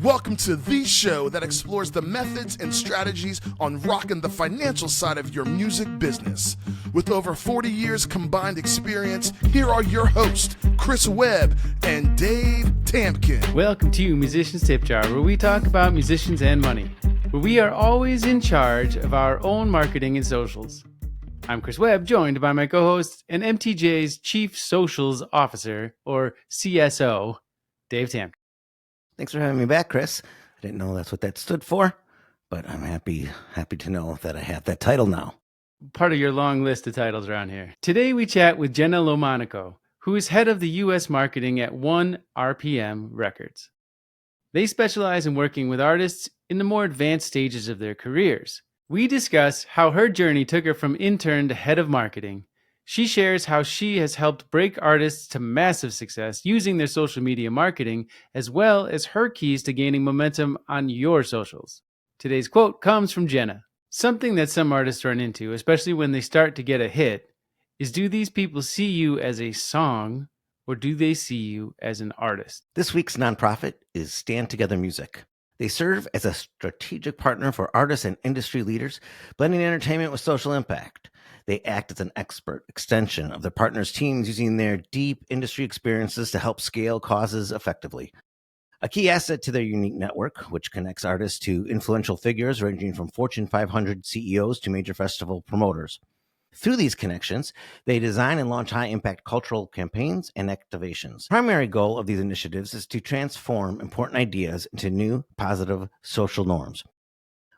Welcome to the show that explores the methods and strategies on rocking the financial side of your music business. With over 40 years combined experience, here are your hosts, Chris Webb and Dave Tampkin. Welcome to Musicians Tip Jar, where we talk about musicians and money, where we are always in charge of our own marketing and socials. I'm Chris Webb, joined by my co-host and MTJ's Chief Socials Officer, or CSO, Dave Tampkin. Thanks for having me back, Chris. I didn't know that's what that stood for, but I'm happy to know that I have that title now. Part of your long list of titles around here. Today we chat with Jenna LoMonaco, who is head of the U.S. marketing at ONErpm Records. They specialize in working with artists in the more advanced stages of their careers. We discuss how her journey took her from intern to head of marketing. She shares how she has helped break artists to massive success using their social media marketing, as well as her keys to gaining momentum on your socials. Today's quote comes from Jenna. Something that some artists run into, especially when they start to get a hit, is do these people see you as a song or do they see you as an artist? This week's nonprofit is Stand Together Music. They serve as a strategic partner for artists and industry leaders, blending entertainment with social impact. They act as an expert extension of their partners' teams, using their deep industry experiences to help scale causes effectively. A key asset to their unique network, which connects artists to influential figures ranging from Fortune 500 CEOs to major festival promoters. Through these connections, they design and launch high-impact cultural campaigns and activations. The primary goal of these initiatives is to transform important ideas into new, positive social norms.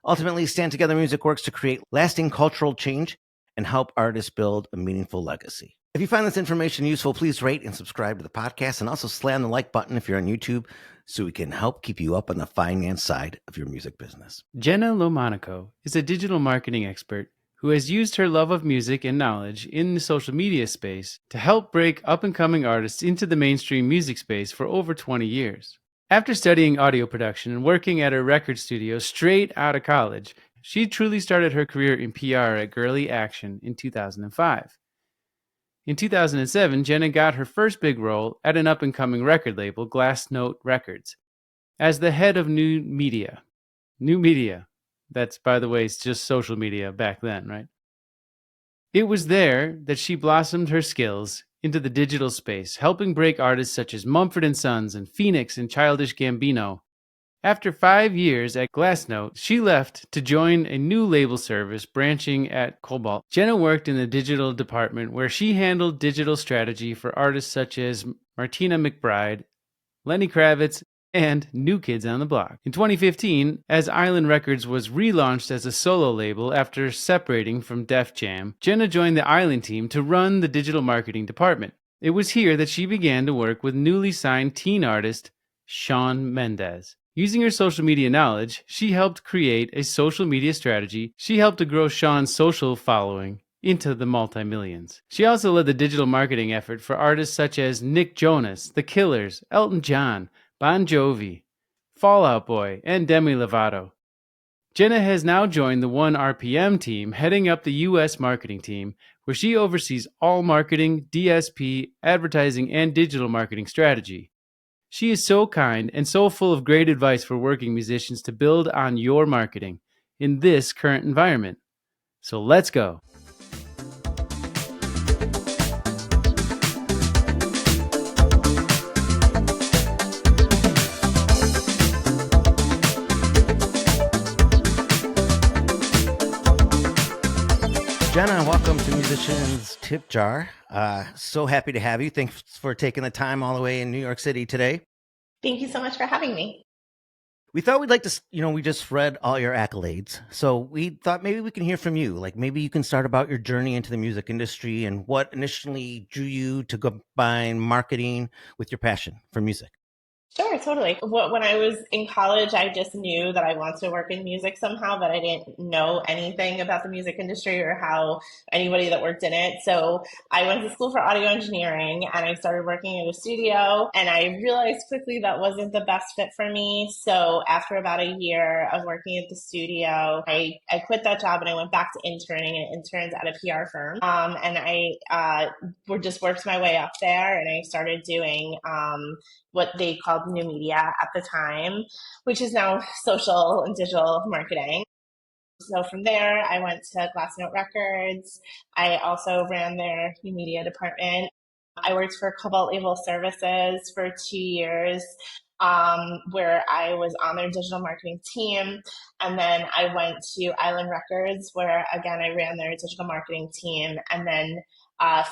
Ultimately, Stand Together Music works to create lasting cultural change and help artists build a meaningful legacy. If you find this information useful, please rate and subscribe to the podcast, and also slam the like button if you're on YouTube so we can help keep you up on the finance side of your music business. Jenna LoMonaco is a digital marketing expert who has used her love of music and knowledge in the social media space to help break up-and-coming artists into the mainstream music space for over 20 years. After studying audio production and working at a record studio straight out of college, she truly started her career in PR at Girly Action in 2005. In 2007, Jenna got her first big role at an up-and-coming record label, Glassnote Records, as the head of new media. New media. That's, by the way, it's just social media back then, right? It was there that she blossomed her skills into the digital space, helping break artists such as Mumford & Sons and Phoenix and Childish Gambino. After 5 years at Glassnote, she left to join a new label service branching at Cobalt. Jenna worked in the digital department where she handled digital strategy for artists such as Martina McBride, Lenny Kravitz, and New Kids on the Block. In 2015, as Island Records was relaunched as a solo label after separating from Def Jam, Jenna joined the Island team to run the digital marketing department. It was here that she began to work with newly signed teen artist Shawn Mendes. Using her social media knowledge, she helped create a social media strategy. She helped to grow Shawn's social following into the multi-millions. She also led the digital marketing effort for artists such as Nick Jonas, The Killers, Elton John, Bon Jovi, Fall Out Boy, and Demi Lovato. Jenna has now joined the ONErpm team, heading up the U.S. marketing team, where she oversees all marketing, DSP, advertising, and digital marketing strategy. She is so kind and so full of great advice for working musicians to build on your marketing in this current environment. So let's go. Jenna, welcome to Musicians Tip Jar. So happy to have you. Thanks for taking the time all the way in New York City today. Thank you so much for having me. We thought we'd like to, we just read all your accolades. So we thought maybe we can hear from you. Like maybe you can start about your journey into the music industry and what initially drew you to combine marketing with your passion for music. Sure, totally. When I was in college, I just knew that I wanted to work in music somehow, but I didn't know anything about the music industry or how anybody that worked in it. So I went to school for audio engineering and I started working at a studio, and I realized quickly that wasn't the best fit for me. So after about a year of working at the studio, I quit that job and I went back to interning and interned at a PR firm. And I just worked my way up there, and I started doing what they call called New Media at the time, which is now social and digital marketing. So from there, I went to Glassnote Records. I also ran their new media department. I worked for Cobalt Label Services for 2 years, where I was on their digital marketing team. And then I went to Island Records, where again, I ran their digital marketing team. And then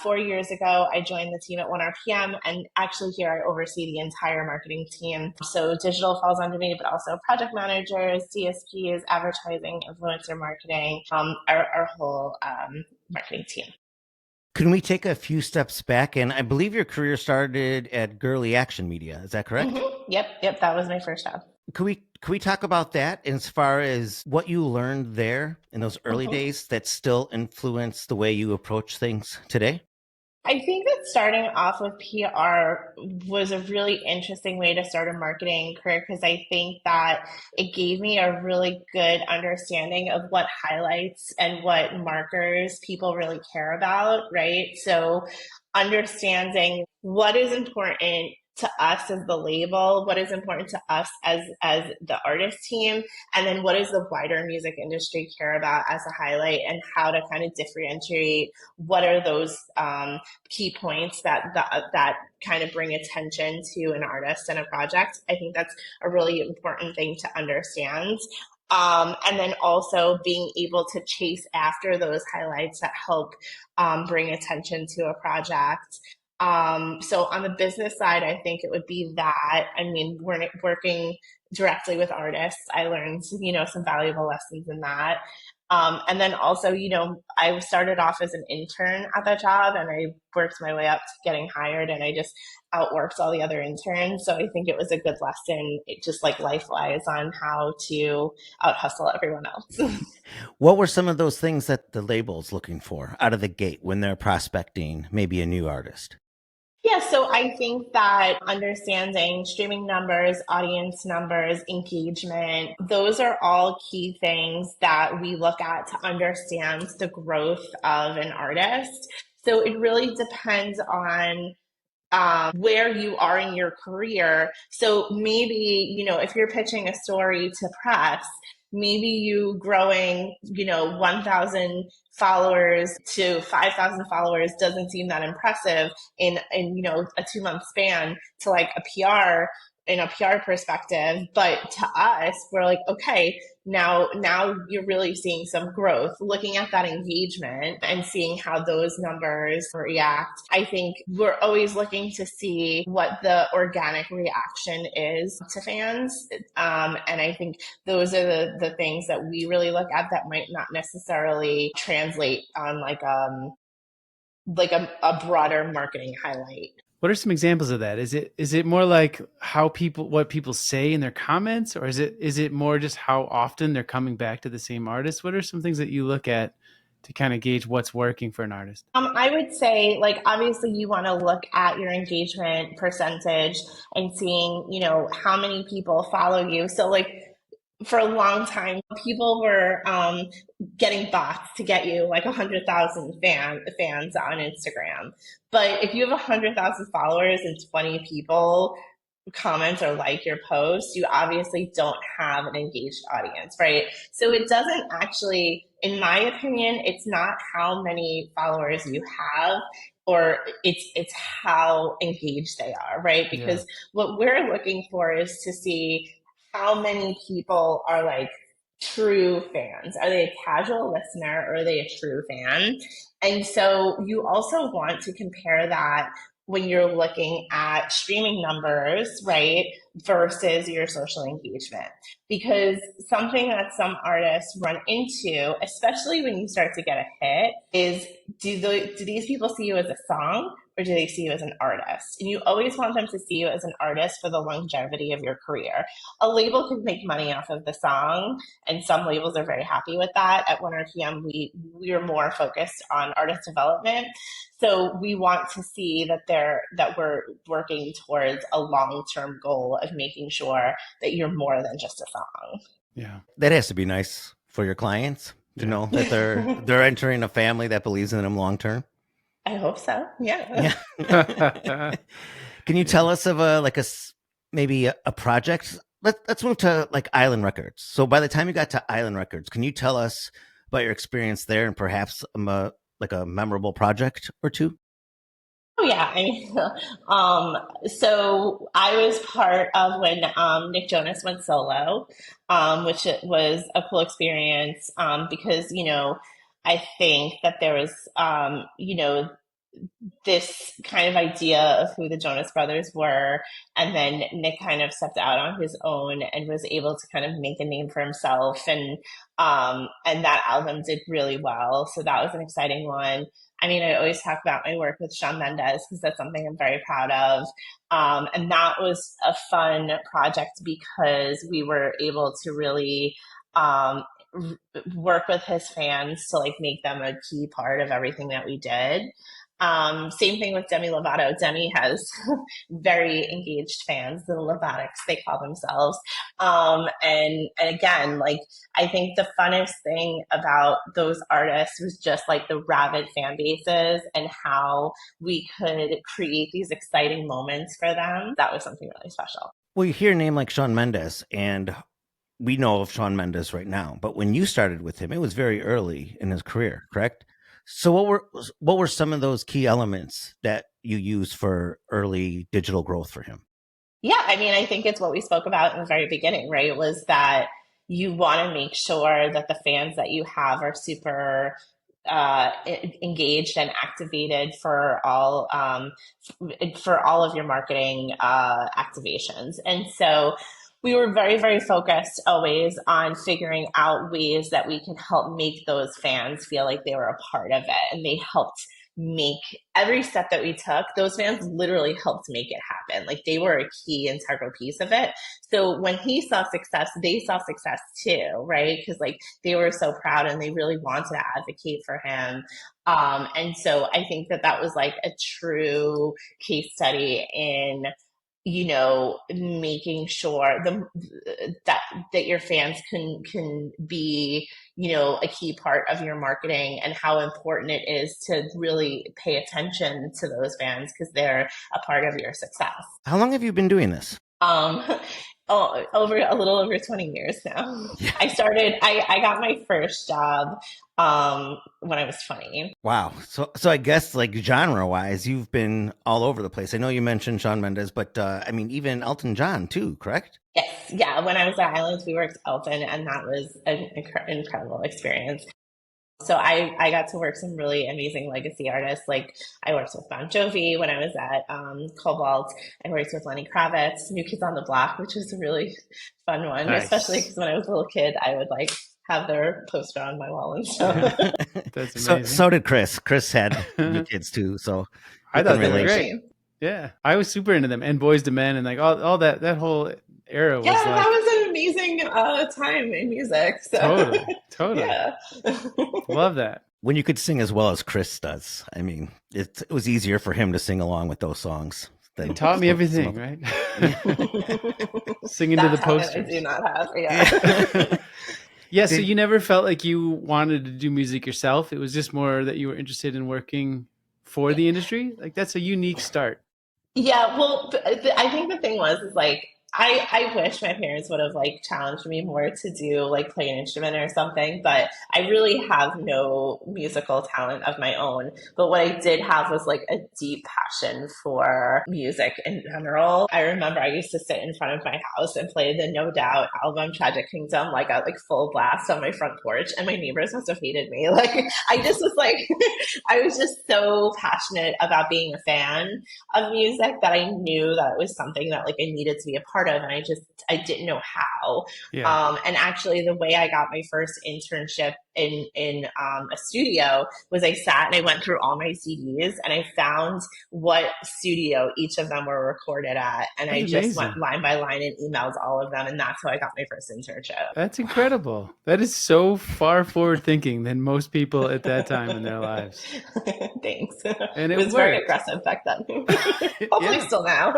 4 years ago, I joined the team at ONErpm, and actually here I oversee the entire marketing team. So digital falls under me, but also project managers, DSPs, advertising, influencer marketing, our whole marketing team. Can we take a few steps back? And I believe your career started at Girly Action Media. Is that correct? Mm-hmm. Yep. That was my first job. Could we talk about that as far as what you learned there in those early days that still influence the way you approach things today? I think that starting off with PR was a really interesting way to start a marketing career, because I think that it gave me a really good understanding of what highlights and what markers people really care about, right? So understanding what is important to us as the label, what is important to us as the artist team, and then what does the wider music industry care about as a highlight, and how to kind of differentiate what are those key points that kind of bring attention to an artist and a project. I think that's a really important thing to understand. And then also being able to chase after those highlights that help bring attention to a project. So on the business side, I think it would be that. I mean, we're working directly with artists. I learned, some valuable lessons in that. And then also, I started off as an intern at that job, and I worked my way up to getting hired, and I just outworked all the other interns. So I think it was a good lesson, just like life-wise, on how to out-hustle everyone else. What were some of those things that the label's looking for out of the gate when they're prospecting maybe a new artist? Yeah, so I think that understanding streaming numbers, audience numbers, engagement, those are all key things that we look at to understand the growth of an artist. So it really depends on where you are in your career. So maybe, if you're pitching a story to press, maybe you growing, 1,000 followers to 5,000 followers doesn't seem that impressive in a 2-month span to like a PR, in a PR perspective. But to us, we're like, okay, now you're really seeing some growth, looking at that engagement and seeing how those numbers react. I think we're always looking to see what the organic reaction is to fans. And I think those are the things that we really look at that might not necessarily translate on like a broader marketing highlight. What are some examples of that? Is it more like what people say in their comments, or is it more just how often they're coming back to the same artist? What are some things that you look at to kind of gauge what's working for an artist? I would say, like, obviously you want to look at your engagement percentage and seeing, how many people follow you. So like, for a long time, people were getting bots to get you like 100,000 fans on Instagram. But if you have 100,000 followers and 20 people comment or like your post, you obviously don't have an engaged audience, right? So it doesn't actually, in my opinion, it's not how many followers you have, or it's how engaged they are, right? Because what we're looking for is to see how many people are like true fans. Are they a casual listener, or are they a true fan? And so you also want to compare that when you're looking at streaming numbers, right, versus your social engagement. Because something that some artists run into, especially when you start to get a hit, is do these people see you as a song, or do they see you as an artist? And you always want them to see you as an artist for the longevity of your career. A label can make money off of the song, and some labels are very happy with that. At ONErpm, we are more focused on artist development. So we want to see that we're working towards a long-term goal of making sure that you're more than just a song. Yeah. That has to be nice for your clients to know that they're entering a family that believes in them long term. I hope so. Yeah. Can you tell us of maybe a project. Let's move to like Island Records. So by the time you got to Island Records, can you tell us about your experience there and perhaps like a memorable project or two? Oh yeah, I mean, so I was part of when Nick Jonas went solo, which it was a cool experience because I think that there was this kind of idea of who the Jonas Brothers were. And then Nick kind of stepped out on his own and was able to kind of make a name for himself. And that album did really well. So that was an exciting one. I mean, I always talk about my work with Shawn Mendes because that's something I'm very proud of. And that was a fun project because we were able to really work with his fans to like make them a key part of everything that we did. Same thing with Demi Lovato. Demi has very engaged fans, the Lovatics, they call themselves. And again, like, I think the funnest thing about those artists was just like the rabid fan bases and how we could create these exciting moments for them. That was something really special. Well, you hear a name like Shawn Mendes, and we know of Shawn Mendes right now, but when you started with him, it was very early in his career, correct? So what were some of those key elements that you used for early digital growth for him? Yeah, I mean, I think it's what we spoke about in the very beginning, right? It was that you want to make sure that the fans that you have are super engaged and activated for all of your marketing activations. And so we were very, very focused always on figuring out ways that we can help make those fans feel like they were a part of it. And they helped make every step that we took. Those fans literally helped make it happen. Like they were a key integral piece of it. So when he saw success, they saw success too, right? Because like they were so proud and they really wanted to advocate for him. And so I think that was like a true case study in making sure that your fans can be, a key part of your marketing, and how important it is to really pay attention to those fans because they're a part of your success. How long have you been doing this? Over a little over 20 years now. Yeah. I got my first job when I was 20. Wow. So I guess like genre wise, you've been all over the place. I know you mentioned Shawn Mendes, but I mean, even Elton John too, correct? Yes. Yeah. When I was at Islands, we worked Elton, and that was an incredible experience. So I got to work some really amazing legacy artists. Like I worked with Bon Jovi when I was at Cobalt. I worked with Lenny Kravitz, New Kids on the Block, which was a really fun one, nice. Especially because when I was a little kid, I would like have their poster on my wall and stuff. That's amazing. So did Chris. Chris had New Kids too. So I thought they were great. Yeah, I was super into them, and Boys II Men, and like all that whole era was that was an amazing time in music. So. Totally. Yeah. Love that. When you could sing as well as Chris does, I mean, it was easier for him to sing along with those songs. He taught me everything, right? Singing to the posters. I do not have. Yeah. So you never felt like you wanted to do music yourself. It was just more that you were interested in working for the industry. Like that's a unique start. Yeah. Well, I think the thing was like, I wish my parents would have like challenged me more to do like play an instrument or something, but I really have no musical talent of my own. But what I did have was like a deep passion for music in general. I remember I used to sit in front of my house and play the No Doubt album Tragic Kingdom like at like full blast on my front porch, and my neighbors must have hated me. Like I just was like I was just so passionate about being a fan of music that I knew that it was something that like I needed to be a part of, and I didn't know how. Yeah. And actually the way I got my first internship in a studio was I sat and I went through all my CDs and I found what studio each of them were recorded at, and I just went line by line and emailed all of them, and that's how I got my first internship. That's incredible. That is so far forward thinking than most people at that time in their lives. Thanks. And it was very aggressive back then. Hopefully still now.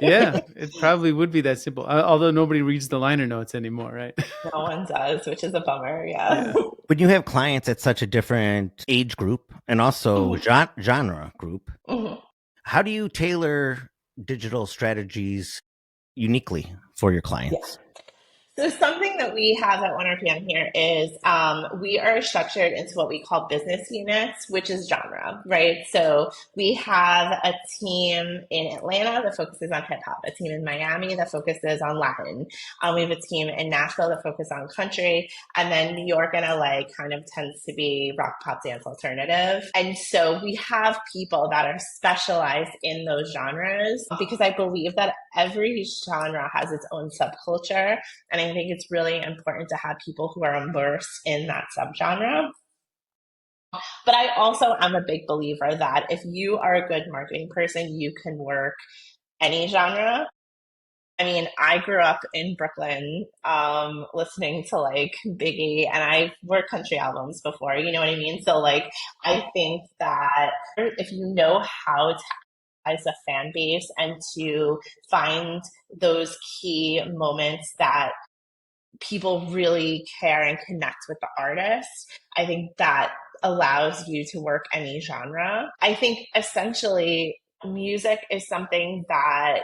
Yeah, it probably would be that simple. Although nobody reads the liner notes anymore, right? No one does, which is a bummer. Yeah. When you have clients at such a different age group and also genre group, how do you tailor digital strategies uniquely for your clients? So something that we have at ONErpm here is we are structured into what we call business units, which is genre, right? So we have a team in Atlanta that focuses on hip hop, a team in Miami that focuses on Latin. We have a team in Nashville that focuses on country, and then New York and LA kind of tends to be rock, pop, dance, alternative. And so we have people that are specialized in those genres because I believe that every genre has its own subculture. And I think it's really important to have people who are immersed in that subgenre. But I also am a big believer that if you are a good marketing person, you can work any genre. I mean, I grew up in Brooklyn, listening to like Biggie, and I've worked country albums before, you know what I mean? So like, I think that if you know how to as a fan base and to find those key moments that people really care and connect with the artist, I think that allows you to work any genre. I think essentially music is something that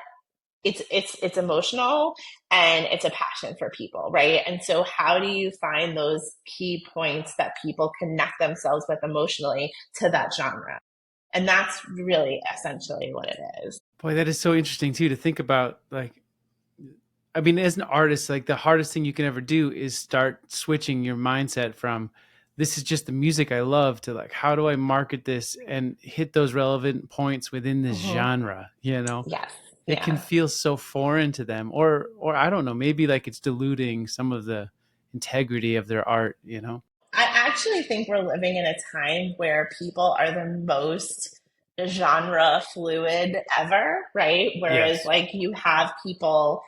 it's emotional and it's a passion for people, right? And so how do you find those key points that people connect themselves with emotionally to that genre? And that's really essentially what it is. Boy, that is so interesting too, to think about. Like, I mean, as an artist, like the hardest thing you can ever do is start switching your mindset from this is just the music I love to like, how do I market this and hit those relevant points within this genre, you know? Yes. It can feel so foreign to them, or I don't know, maybe like it's diluting some of the integrity of their art, you know? I actually think we're living in a time where people are the most genre fluid ever, right? Whereas Yes. like you have people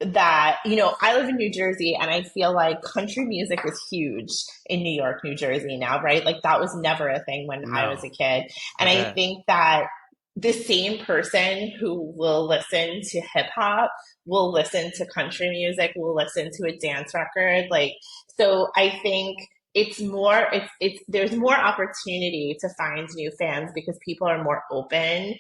that, you know, I live in New Jersey and I feel like country music is huge in New York, New Jersey now, right? Like that was never a thing when I was a kid. And I think that the same person who will listen to hip hop will listen to country music, will listen to a dance record. Like, so I think it's more, there's more opportunity to find new fans because people are more open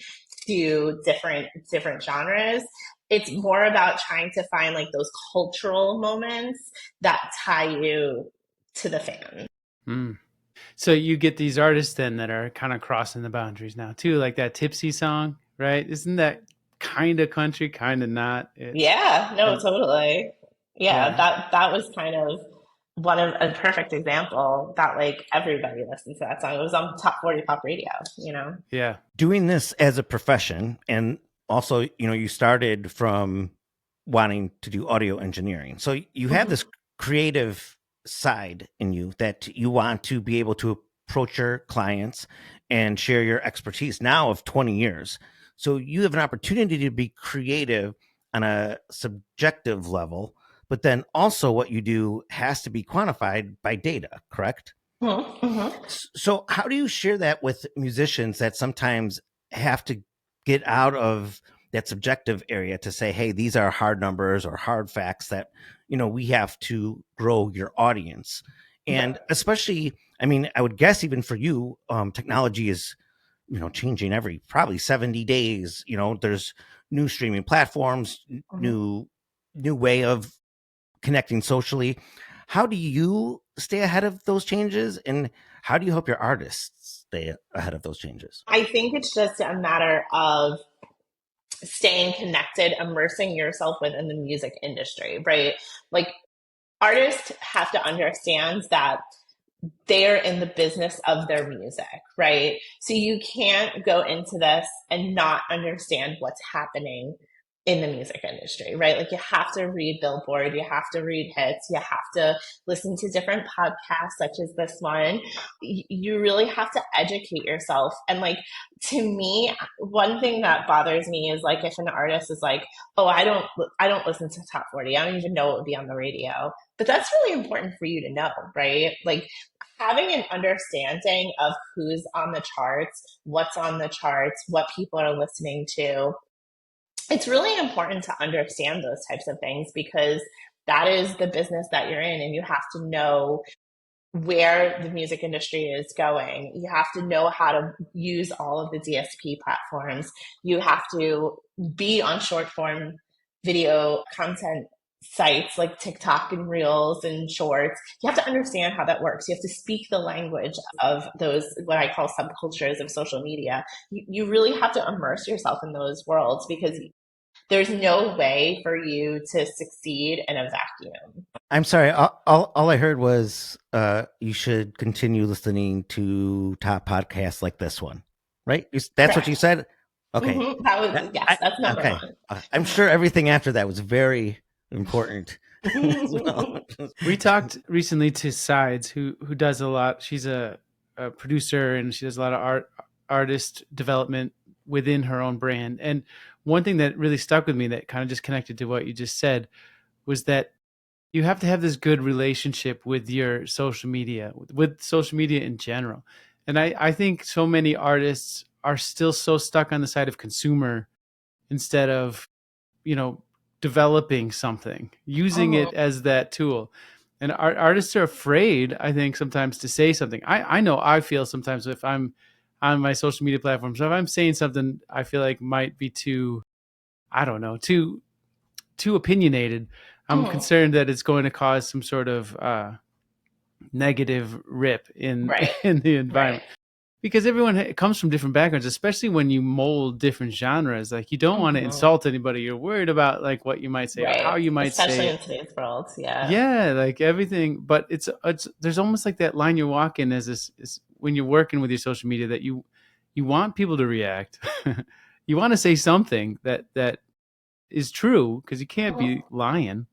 to different genres. It's more about trying to find like those cultural moments that tie you to the fan. Mm. So you get these artists then that are kind of crossing the boundaries now too, like that Tipsy song, right? Isn't that kind of country, kind of not? Yeah, no, totally. Yeah, Yeah. that was kind of one of a perfect example that like everybody listened to that song. It was on top 40 pop radio, you know? Yeah. Doing this as a profession, and also, you know, you started from wanting to do audio engineering. So you have this creative side in you that you want to be able to approach your clients and share your expertise now of 20 years. So you have an opportunity to be creative on a subjective level, but then also what you do has to be quantified by data, correct? So how do you share that with musicians that sometimes have to get out of that subjective area to say, hey, these are hard numbers or hard facts that, you know, we have to grow your audience? And especially, I mean, I would guess even for you, technology is, you know, changing every probably 70 days. You know, there's new streaming platforms, new way of connecting socially. How do you stay ahead of those changes, and how do you help your artists stay ahead of those changes? I think it's just a matter of staying connected, immersing yourself within the music industry, right? Like artists have to understand that they're in the business of their music, right? So you can't go into this and not understand what's happening in the music industry, right? Like you have to read Billboard, you have to read hits, you have to listen to different podcasts such as this one. You really have to educate yourself. And like, to me, one thing that bothers me is like if an artist is like, oh, I don't listen to top 40. I don't even know what would be on the radio. But that's really important for you to know, right? Like having an understanding of who's on the charts, what's on the charts, what people are listening to. It's really important to understand those types of things because that is the business that you're in, and you have to know where the music industry is going. You have to know how to use all of the DSP platforms. You have to be on short form video content sites like TikTok and Reels and Shorts. You have to understand how that works. You have to speak the language of those, what I call subcultures of social media. You really have to immerse yourself in those worlds because there's no way for you to succeed in a vacuum. I'm sorry. All I heard was you should continue listening to top podcasts like this one, right? That's Correct. what you said? Okay. Mm-hmm. That's number one. I'm sure everything after that was very important. We talked recently to Sides, who does a lot. She's a producer, and she does a lot of artist development within her own brand. And one thing that really stuck with me that kind of just connected to what you just said was that you have to have this good relationship with your social media, with social media in general. And I think so many artists are still so stuck on the side of consumer instead of, developing something, using it as that tool. And artists are afraid, I think, sometimes to say something. I know I feel sometimes if I'm on my social media platforms, if I'm saying something I feel like might be too opinionated, I'm concerned that it's going to cause some sort of negative rip in the environment. Right. Because everyone comes from different backgrounds, especially when you mold different genres. Like, you don't want to insult anybody. You're worried about like what you might say or how you might especially say it. Especially in today's world, yeah. Yeah, like everything. But it's there's almost like that line you're walking as this is when you're working with your social media that you want people to react. You want to say something that is true because you can't be lying.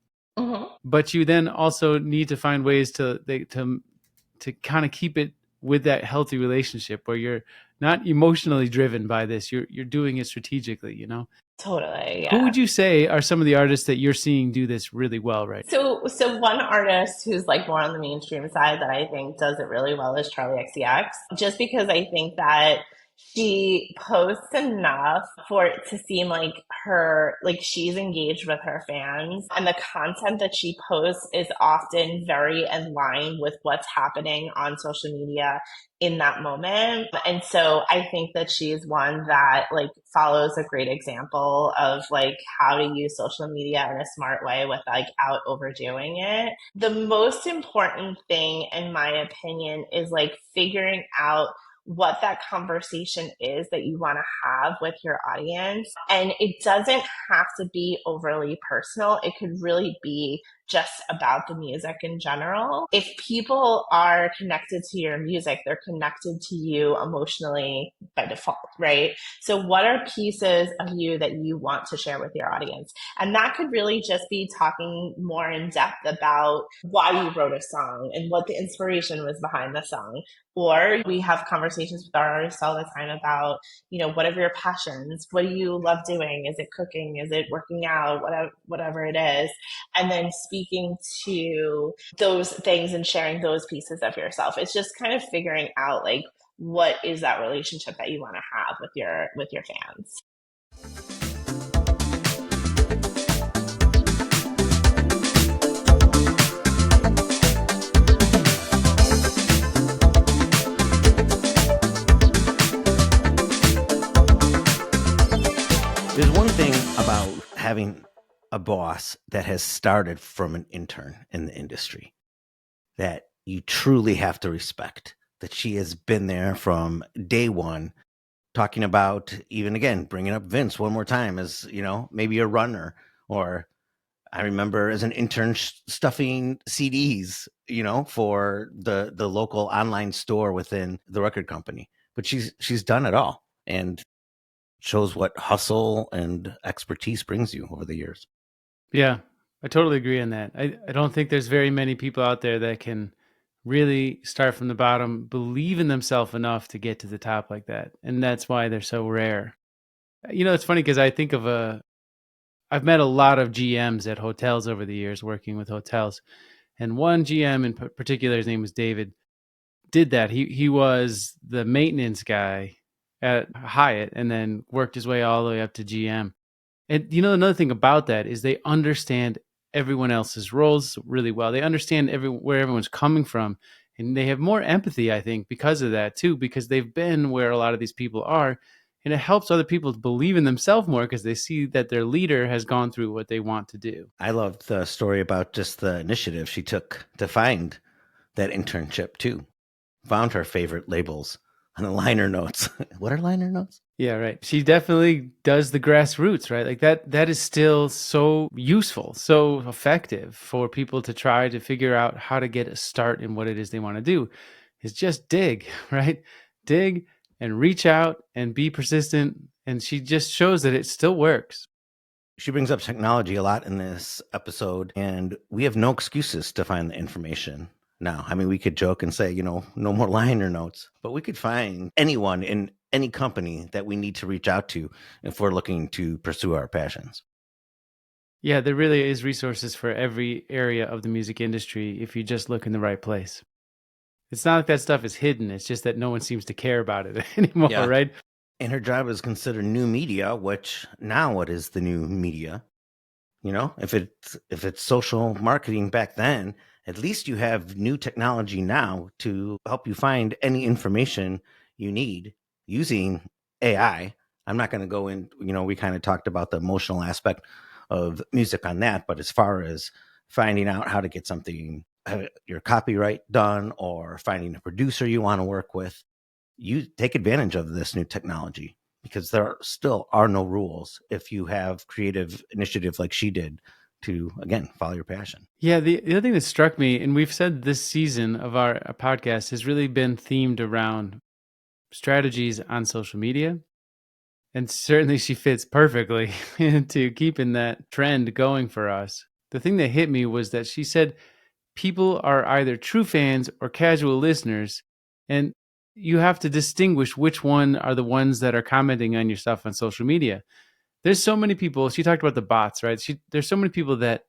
But you then also need to find ways to kind of keep it with that healthy relationship where you're not emotionally driven by this. You're doing it strategically, Totally. Yeah. Who would you say are some of the artists that you're seeing do this really well right now? So one artist who's like more on the mainstream side that I think does it really well is Charlie XCX, just because I think that she posts enough for it to seem like she's engaged with her fans, and the content that she posts is often very in line with what's happening on social media in that moment. And so I think that she's one that follows a great example of how to use social media in a smart way without overdoing it. The most important thing, in my opinion, is figuring out what that conversation is that you want to have with your audience. And it doesn't have to be overly personal. It could really be just about the music in general. If people are connected to your music, they're connected to you emotionally by default, right? So what are pieces of you that you want to share with your audience? And that could really just be talking more in depth about why you wrote a song and what the inspiration was behind the song. Or we have conversations with our artists all the time about, what are your passions? What do you love doing? Is it cooking? Is it working out? Whatever it is. And then speaking to those things and sharing those pieces of yourself. It's just kind of figuring out what is that relationship that you want to have with your fans. There's one thing about having a boss that has started from an intern in the industry that you truly have to respect, that she has been there from day one, talking about, even again, bringing up Vince one more time as, maybe a runner, or I remember as an intern stuffing CDs, for the local online store within the record company. But she's done it all and shows what hustle and expertise brings you over the years. Yeah, I totally agree on that. I don't think there's very many people out there that can really start from the bottom, believe in themselves enough to get to the top like that. And that's why they're so rare. It's funny because I think I've met a lot of GMs at hotels over the years working with hotels. And one GM in particular, his name was David, did that. He was the maintenance guy at Hyatt and then worked his way all the way up to GM. And another thing about that is they understand everyone else's roles really well. They understand where everyone's coming from, and they have more empathy, I think, because of that too, because they've been where a lot of these people are, And it helps other people to believe in themselves more because they see that their leader has gone through what they want to do. I loved the story about just the initiative she took to find that internship too. Found her favorite labels on the liner notes. What are liner notes? Yeah, right. She definitely does the grassroots, right? Like that is still so useful, so effective for people to try to figure out how to get a start in what it is they want to do. Is just dig, right? Dig and reach out and be persistent. And she just shows that it still works. She brings up technology a lot in this episode, and we have no excuses to find the information now. I mean, we could joke and say, no more liner notes, but we could find anyone in any company that we need to reach out to if we're looking to pursue our passions. Yeah, there really is resources for every area of the music industry if you just look in the right place. It's not like that stuff is hidden. It's just that no one seems to care about it anymore, Yeah. right? And her job is considered new media, which now what is the new media? If it's social marketing back then, at least you have new technology now to help you find any information you need using AI. I'm not going to go in, we kind of talked about the emotional aspect of music on that, but as far as finding out how to get something, your copyright done, or finding a producer you want to work with, you take advantage of this new technology, because there still are no rules if you have creative initiative like she did to, again, follow your passion. Yeah, the other thing that struck me, and we've said this season of our podcast has really been themed around strategies on social media. And certainly she fits perfectly into keeping that trend going for us. The thing that hit me was that she said people are either true fans or casual listeners, and you have to distinguish which one are the ones that are commenting on your stuff on social media. There's so many people, she talked about the bots, right? There's so many people that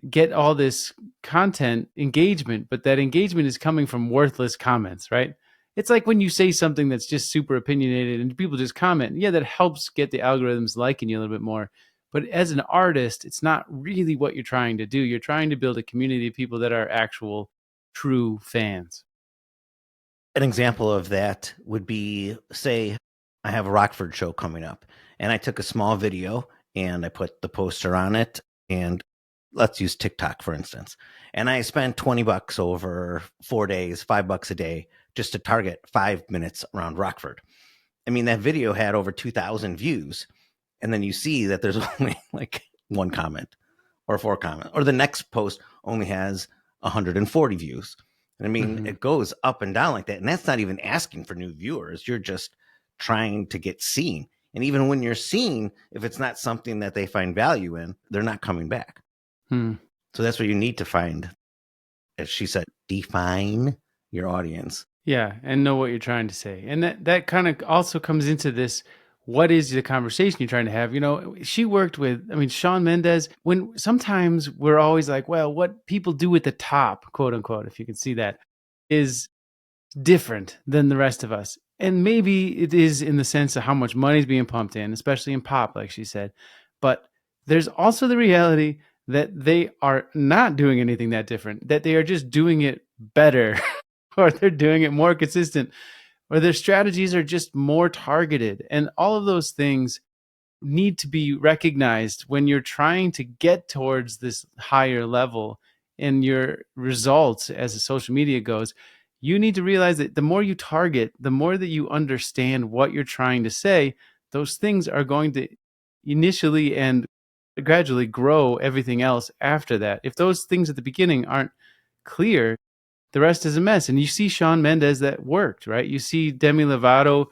get all this content engagement, but that engagement is coming from worthless comments, right? It's like when you say something that's just super opinionated and people just comment. Yeah, that helps get the algorithms liking you a little bit more. But as an artist, it's not really what you're trying to do. You're trying to build a community of people that are actual, true fans. An example of that would be, say, I have a Rockford show coming up, and I took a small video and I put the poster on it, and let's use TikTok, for instance. And I spent $20 over 4 days, $5 a day, just to target 5 minutes around Rockford. I mean, that video had over 2,000 views. And then you see that there's only like one comment or 4 comments, or the next post only has 140 views. And I mean, It goes up and down like that. And that's not even asking for new viewers. You're just trying to get seen. And even when you're seen, if it's not something that they find value in, they're not coming back. So that's what you need to find. As she said, define your audience. Yeah, and know what you're trying to say. And that kind of also comes into this, what is the conversation you're trying to have? She worked with, Shawn Mendes, when sometimes we're always like, well, what people do at the top, quote unquote, if you can see that, is different than the rest of us. And maybe it is in the sense of how much money is being pumped in, especially in pop, like she said. But there's also the reality that they are not doing anything that different, that they are just doing it better, or they're doing it more consistent, or their strategies are just more targeted. And all of those things need to be recognized when you're trying to get towards this higher level in your results as a social media goes. You need to realize that the more you target, the more that you understand what you're trying to say, those things are going to initially and gradually grow everything else after that. If those things at the beginning aren't clear, the rest is a mess. And you see Shawn Mendes, that worked, right? You see Demi Lovato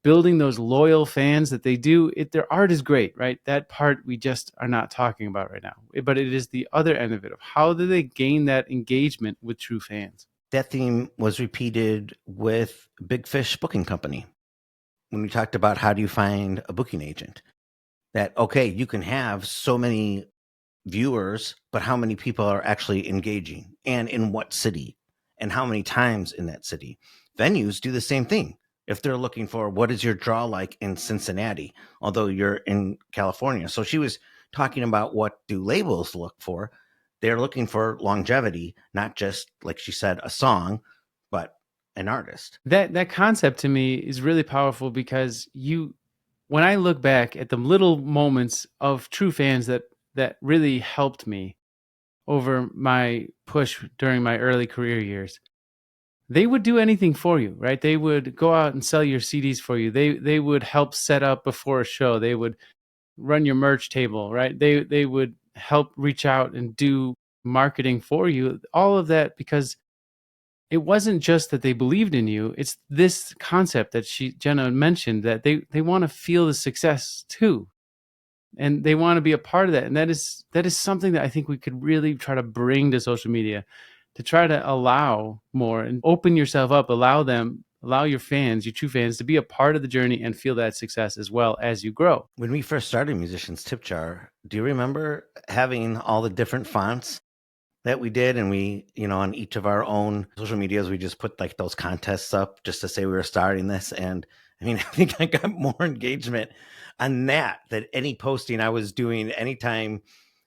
building those loyal fans that they do. Their art is great, right? That part we just are not talking about right now. But it is the other end of it, of how do they gain that engagement with true fans? That theme was repeated with Big Fish Booking Company. When we talked about how do you find a booking agent, that, okay, you can have so many viewers, but how many people are actually engaging, and in what city, and how many times in that city. Venues do the same thing. If they're looking for what is your draw like in Cincinnati, although you're in California. So she was talking about what do labels look for. They're looking for longevity, not just, like she said, a song, but an artist. That concept to me is really powerful because when I look back at the little moments of true fans that really helped me over my push during my early career years, they would do anything for you, right? They would go out and sell your CDs for you. They would help set up before a show. They would run your merch table, right? They would help reach out and do marketing for you. All of that because it wasn't just that they believed in you. It's this concept that Jenna mentioned, that they want to feel the success too. And they want to be a part of that. And that is something that I think we could really try to bring to social media, to try to allow more and open yourself up, allow your fans, your true fans, to be a part of the journey and feel that success as well as you grow. When we first started Musicians Tip Jar, do you remember having all the different fonts that we did? And we, on each of our own social medias, we just put like those contests up just to say we were starting this. And I mean, I think I got more engagement on that than any posting I was doing anytime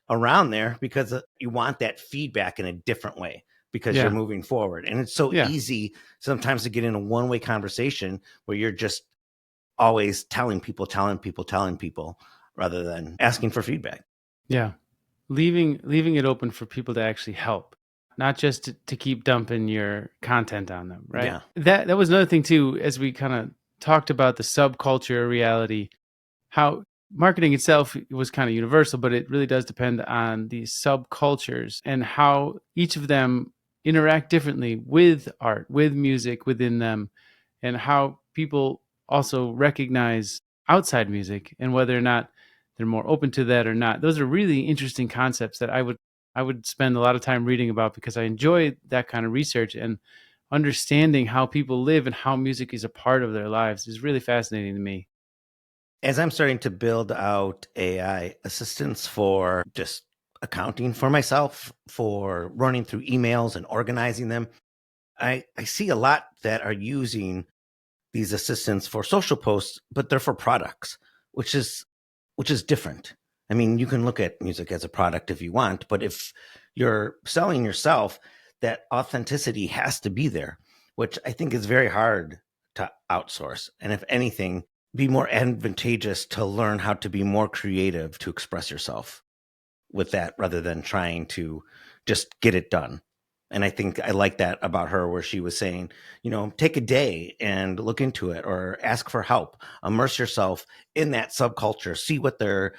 around there, because you want that feedback in a different way because you're moving forward. And it's so easy sometimes to get in a one-way conversation where you're just always telling people rather than asking for feedback. Yeah. Leaving it open for people to actually help, not just to keep dumping your content on them, right? Yeah. That was another thing too, as we kind of talked about the subculture reality, how marketing itself was kind of universal, but it really does depend on these subcultures and how each of them interact differently with art, with music within them, and how people also recognize outside music and whether or not they're more open to that or not. Those are really interesting concepts that I would spend a lot of time reading about, because I enjoy that kind of research, and understanding how people live and how music is a part of their lives is really fascinating to me. As I'm starting to build out AI assistants for just accounting for myself, for running through emails and organizing them, I see a lot that are using these assistants for social posts, but they're for products, which is different. I mean, you can look at music as a product if you want, but if you're selling yourself, that authenticity has to be there, which I think is very hard to outsource. And if anything, be more advantageous to learn how to be more creative to express yourself with that, rather than trying to just get it done. And I think I like that about her, where she was saying, take a day and look into it, or ask for help, immerse yourself in that subculture, see what they're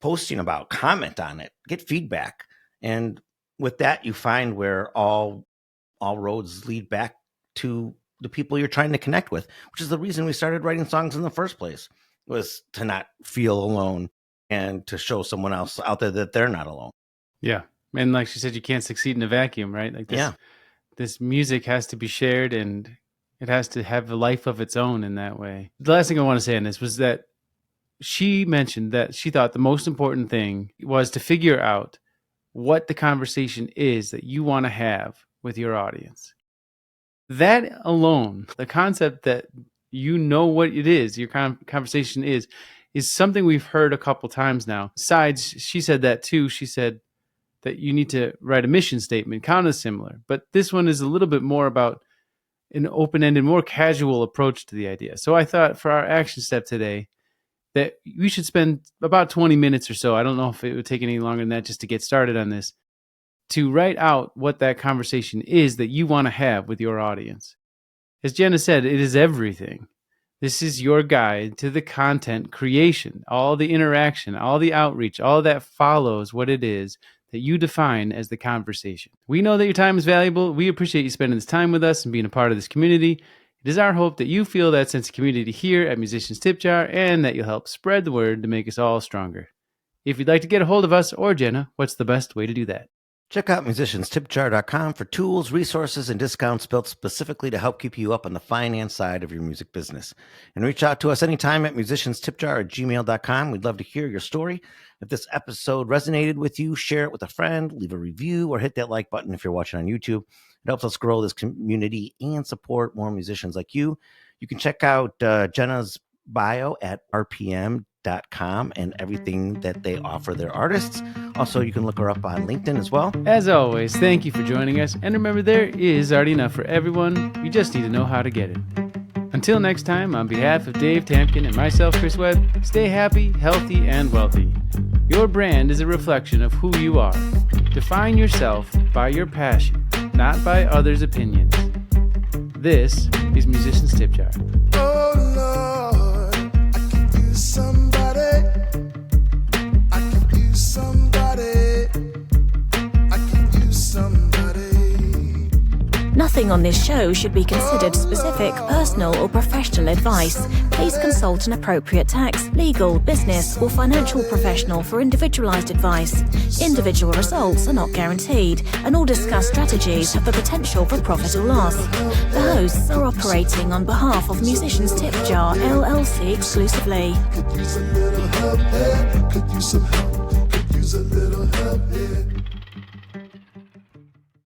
posting about, comment on it, get feedback. And with that, you find where all roads lead back to the people you're trying to connect with, which is the reason we started writing songs in the first place, was to not feel alone and to show someone else out there that they're not alone. Yeah. And like she said, you can't succeed in a vacuum, right? Like this music has to be shared, and it has to have a life of its own in that way. The last thing I want to say on this was that she mentioned that she thought the most important thing was to figure out what the conversation is that you want to have with your audience. That alone, the concept that what it is, your conversation is something we've heard a couple times now. Besides, she said that too. She said that you need to write a mission statement, kind of similar. But this one is a little bit more about an open-ended, more casual approach to the idea. So I thought for our action step today that we should spend about 20 minutes or so. I don't know if it would take any longer than that just to get started on this, to write out what that conversation is that you want to have with your audience. As Jenna said, it is everything. This is your guide to the content creation, all the interaction, all the outreach, all that follows what it is that you define as the conversation. We know that your time is valuable. We appreciate you spending this time with us and being a part of this community. It is our hope that you feel that sense of community here at Musicians Tip Jar, and that you'll help spread the word to make us all stronger. If you'd like to get a hold of us or Jenna, what's the best way to do that? Check out musicianstipjar.com for tools, resources, and discounts built specifically to help keep you up on the finance side of your music business. And reach out to us anytime at musicianstipjar@gmail.com. We'd love to hear your story. If this episode resonated with you, share it with a friend, leave a review, or hit that like button if you're watching on YouTube. It helps us grow this community and support more musicians like you. You can check out Jenna's bio at rpm musicandindustry.com and everything that they offer their artists. Also, you can look her up on LinkedIn as well. As always, thank you for joining us. And remember, there is already enough for everyone. You just need to know how to get it. Until next time, on behalf of Dave Tampkin and myself, Chris Webb, stay happy, healthy, and wealthy. Your brand is a reflection of who you are. Define yourself by your passion, not by others' opinions. This is Musician's Tip Jar. Oh Lord, I could use somebody. I could use somebody. I could use somebody. Nothing on this show should be considered specific, personal, or professional advice. Please consult an appropriate tax, legal, business, or financial professional for individualized advice. Individual results are not guaranteed, and all discussed strategies have the potential for profit or loss. The hosts are operating on behalf of Musicians Tip Jar LLC exclusively. Could use a little help here. Could use some help. Could use a little help here.